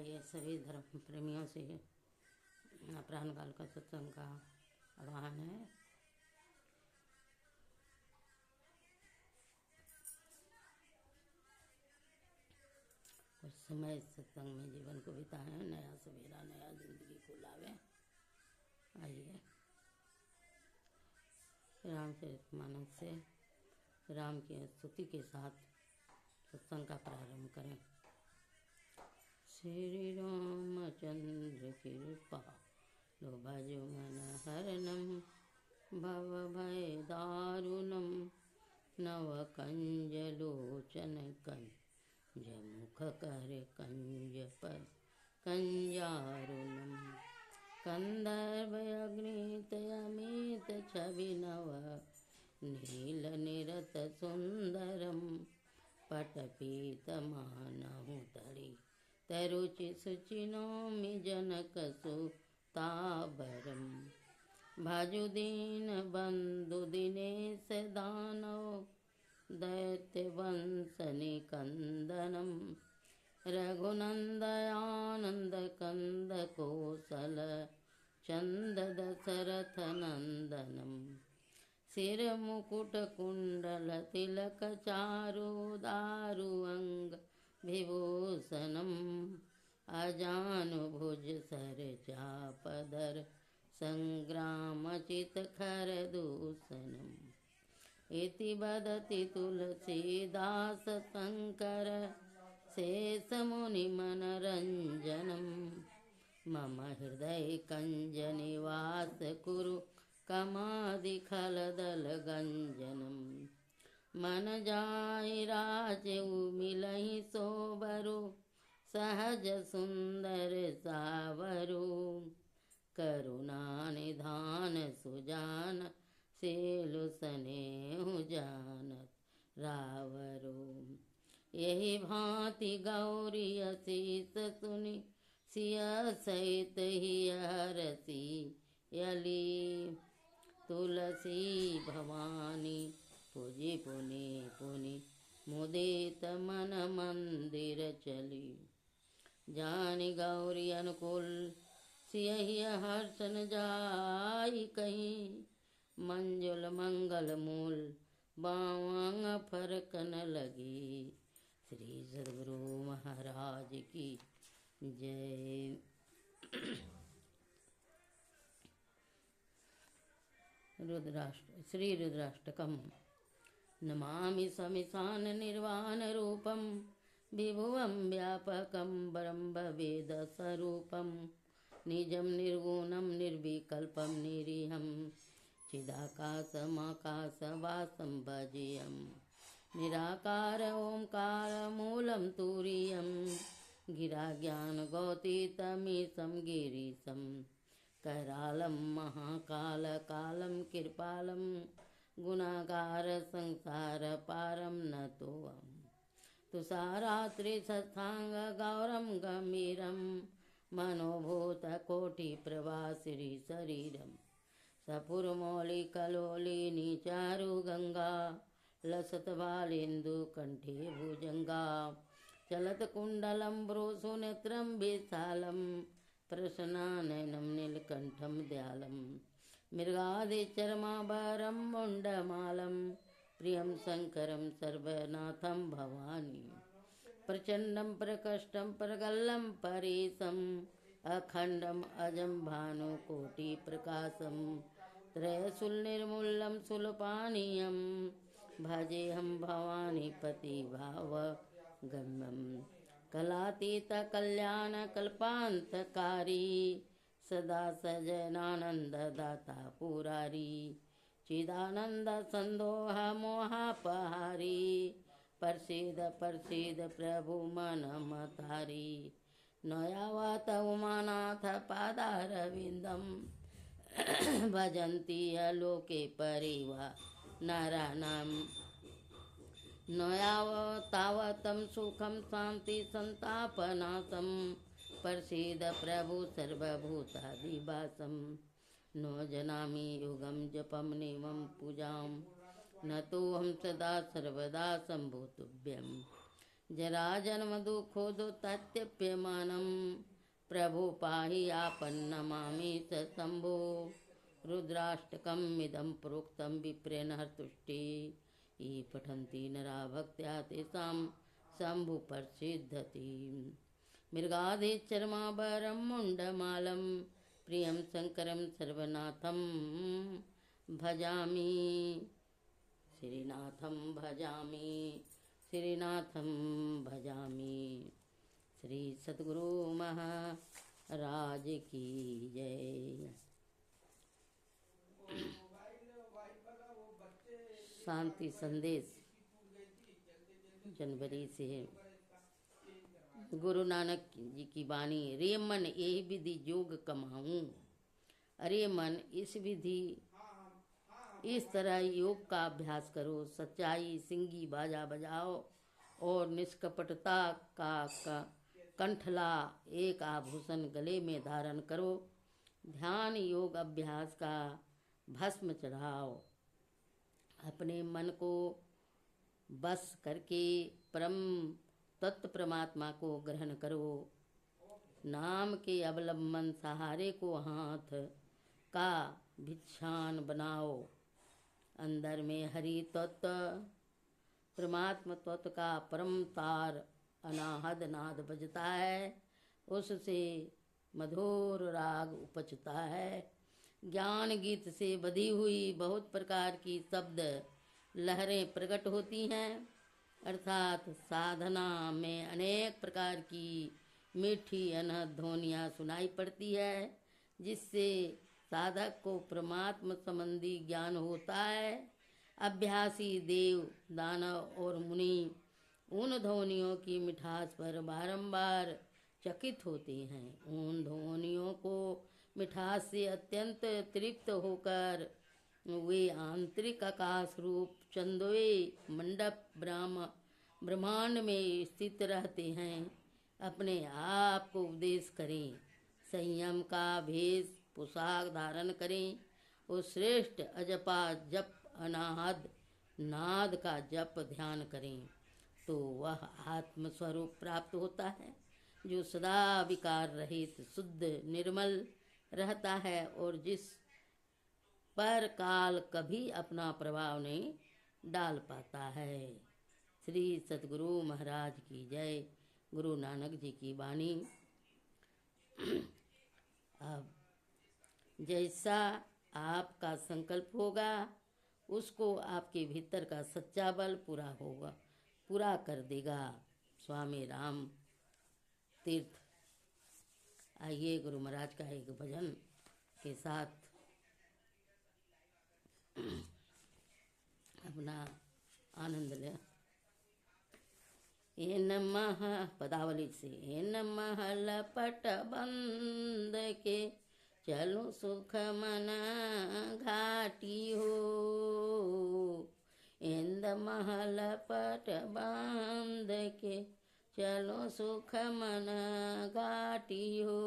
आइए सभी धर्म प्रेमियों से अपराह्न काल का सत्संग का आह्वान है। कुछ समय इस सत्संग में जीवन को बिताएं, नया सवेरा नया जिंदगी को लावें। आइए रामचरितमानस से राम की स्तुति के साथ सत्संग का प्रारंभ करें। श्री रामचंद्र कृपा लो भजो मन हरणम भव भय दारुणम नव कंज लोचन कंज मुख कर कंज पर कंजारुणम कंदर्भ अग्नित अमित छवि नव नील निरत सुंदरम पटपीत मानहु तड़ी तरुचि सुचि नौमि जनक सुताबरम भाजु दीन बंधु दिनेश दानव दैत्य वंश निकंदनम रघुनंदयानंद कंद कोसल चंद दशरथ नंदनम सिर मुकुट कुंडल तिलक चारु दारु अंग विभूषणम अजानुभुज सर चापदर संग्राम चित खर दूषणम इति बदति तुलसीदास शंकर शेष मुनि मनरंजनम मम हृदय कंज निवास कुरु कमादि खलदल गंजनम मन जाय राजउ मिलहि सोबरु सहज सुंदर सावरु करुणा निधान सुजान सेलु स्नेहु जानत रावरु यही भांति गौरी असीस सुनि सिया सहित हिय हरसी यली तुलसी भवानी पूजी पुनि पुनि मुदित मन मंदिर चली जानी गौरी अनुकूल सियहि हर्षन जाई कहीं मंजुल मंगल मूल बावंग फरकन लगी। श्री सद्गुरु महाराज की जय। श्री रुद्राष्टकम। नमामि समिशान निर्वाण रूपम विभुवं व्यापकं ब्रह्मवेद स्वरूपं निजं निर्गुणं निर्विकल्पं निरीहं चिदाकाशमाकाशवासं भजेयं निराकार ओंकार मूलं तुरीयं गिराज्ञानगौतीतमीशं गिरीशं करालं महाकालकालं कृपालं गुणागार संसार पारम नतोऽहं तुषारात्रिशतांग गौरम गंभीरम मनोभूत कोटि प्रभासिरी शरीरम सपुरमौलि कलोलिनी चारु गंगा लसत बालेन्दु कंठे भुजंगा चलत कुंडलम भ्रूसु नेत्रम विशालम प्रसन्नानयनम नीलकंठम दयालम मृगादिचर्माभरं मुण्डमालं प्रियं शङ्करं सर्वनाथं भवानी प्रचण्डं प्रकष्टं प्रगल्लं परेशम् अखण्डम् अजं भानुकोटिप्रकाशं त्रयशूलनिर्मूलं शूलपानीयं भजेऽहं भवानीपतिभावगम्यं कलातीतकल्याणकल्पान्तकारी सदा सजनानन्ददाता पुरारी चिदानंद संदोह मोहापहारी प्रसीद प्रसीद प्रभु मन मतारी नयावत उमानाथ पादारविंदम भजन्ति लोके परिवा नाराणाम नयावतावतं सुखं शांति संतापनाशम प्रसीद प्रभु सर्वभूतादिवासं नो जनामि युगं जपं नियमं पूजां न तोऽहं सदा सर्वदा शम्भो तुभ्यं जरा जन्म दुखोदो तत्यप्यमानं प्रभु पाहि आपन्नमामि च शम्भो रुद्राष्टकम् इदं प्रोक्तं विप्रेण तुष्टि ये पठन्ति नरा भक्त्या तेषां शम्भुप्रसिद्धति मृगाधीचर्माभरं मुण्डमालं प्रियं शङ्करं सर्वनाथं भजामि श्रीनाथं भजामि श्रीनाथं भजामि। श्री सद्गुरु महाराज की जय। शांति संदेश जनवरी से गुरु नानक जी की वाणी। रे मन यही विधि योग कमाऊं। अरे मन इस विधि इस तरह योग का अभ्यास करो। सच्चाई सिंगी बाजा बजाओ और निष्कपटता का कंठला एक आभूषण गले में धारण करो। ध्यान योग अभ्यास का भस्म चढ़ाओ। अपने मन को बस करके परम तत्व परमात्मा को ग्रहण करो। नाम के अवलंबन सहारे को हाथ का भिक्षान बनाओ। अंदर में हरि तत्व परमात्मा तत्व का परम तार अनाहद नाद बजता है। उससे मधुर राग उपजता है। ज्ञान गीत से बधी हुई बहुत प्रकार की शब्द लहरें प्रकट होती हैं। अर्थात साधना में अनेक प्रकार की मीठी अनहद ध्वनियाँ सुनाई पड़ती है, जिससे साधक को परमात्मा संबंधी ज्ञान होता है। अभ्यासी देव दानव और मुनि उन ध्वनियों की मिठास पर बारंबार चकित होते हैं। उन ध्वनियों को मिठास से अत्यंत तृप्त होकर वे आंतरिक आकाश रूप चंदोए मंडप ब्रह्मांड में स्थित रहते हैं। अपने आप को उपदेश करें। संयम का भेष पोशाक धारण करें। उस श्रेष्ठ अजपा जप अनाहद नाद का जप ध्यान करें तो वह आत्मस्वरूप प्राप्त होता है, जो सदा विकार रहित शुद्ध निर्मल रहता है और जिस पर काल कभी अपना प्रभाव नहीं डाल पाता है। श्री सद्गुरु महाराज की जय। गुरु नानक जी की वाणी। अब जैसा आपका संकल्प होगा उसको आपके भीतर का सच्चा बल पूरा कर देगा। स्वामी राम तीर्थ। आइए गुरु महाराज का एक भजन के साथ अपना आनंद ले। ये नमः पदावली से। ये नमः लपट बंद के चलो सुख मना घाटी हो। इंद महल पट बंद के चलो सुख मना घाटी हो।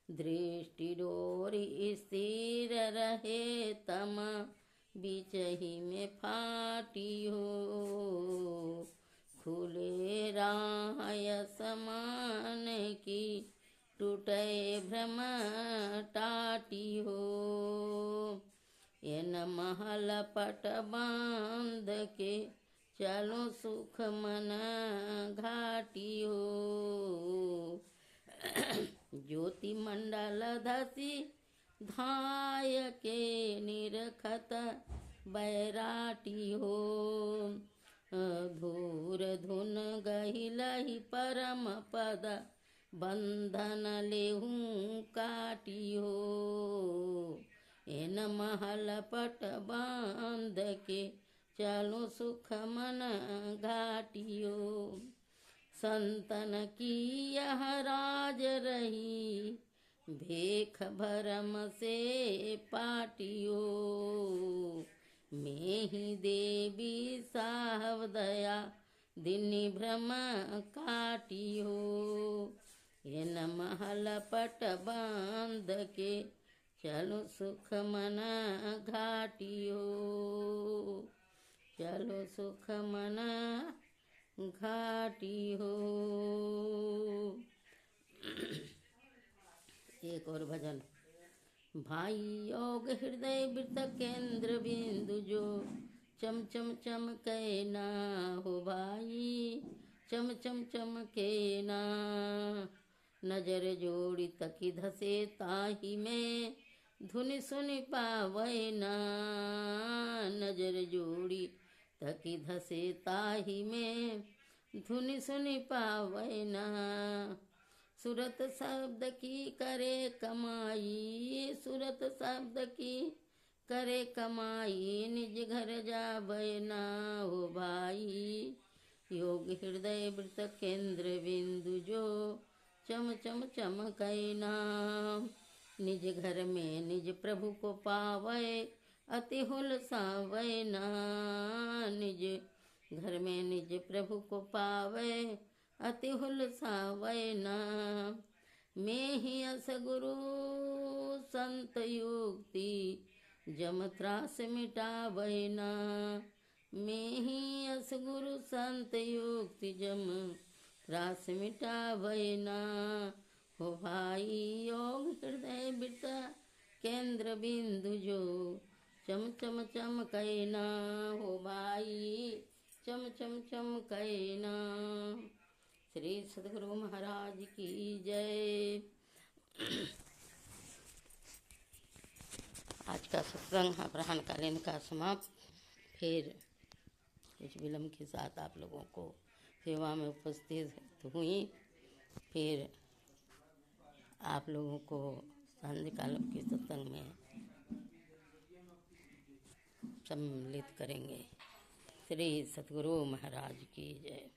दृष्टि डोरी स्थिर रहे तम बीच ही में फाटी हो। खुले राय समान की टूटे भ्रम टाटी हो। ये न महल पट बांध के चलो सुख मन घाटी हो। ज्योति मंडल धसी धाय के निरखत बैराटी हो। धूर धुन गहिलहि परम पद बंधन लेहूं काटी हो। इन महल पट बांध के चलो सुख मन घाटी हो। संतन की यह राज रही भेख भरम से पाटियो। मैं ही देवी साहब दया दिनी भ्रम काटियो। ये न महल पट बांध के चलो सुख मना घाटियो। चलो सुख मना घाटी हो। एक और भजन। भाई योग हृदय वृत्त केंद्र बिंदु जो चम चम चमके ना हो भाई, चम चम चमके ना। नजर जोड़ी तकी धसे ताही में धुनि सुनि पावै ना। नजर जोड़ी तकी धसे ताही में धुनि सुनि पावै ना। सूरत शब्द की करे कमाई, सूरत शब्द की करे कमाई, निज घर जावै ना हो भाई। योग हृदय वृत्त केंद्र बिंदु जो चम चम चमकै ना। निज घर में निज प्रभु को पावै अति हुलसावै ना। निज घर में निज प्रभु को पावै अति हुलसावै ना। मैं ही अस गुरु संत युक्ति जम त्रास मिटावै ना। मैं ही अस गुरु संत युक्ति जम त्रास मिटावै ना हो भाई। योग हृदय वृत्त केंद्र बिंदु जो चम चम चमकै ना हो भाई, चम चम चमकै ना। श्री सद्गुरु महाराज की जय। आज का सत्संग अपराह्नकालीन का समाप्त। फिर कुछ विलम्ब के साथ आप लोगों को सेवा में उपस्थित हुई। फिर आप लोगों को सांध्यकाल के सत्संग में सम्मिलित करेंगे। श्री सद्गुरु महाराज की जय।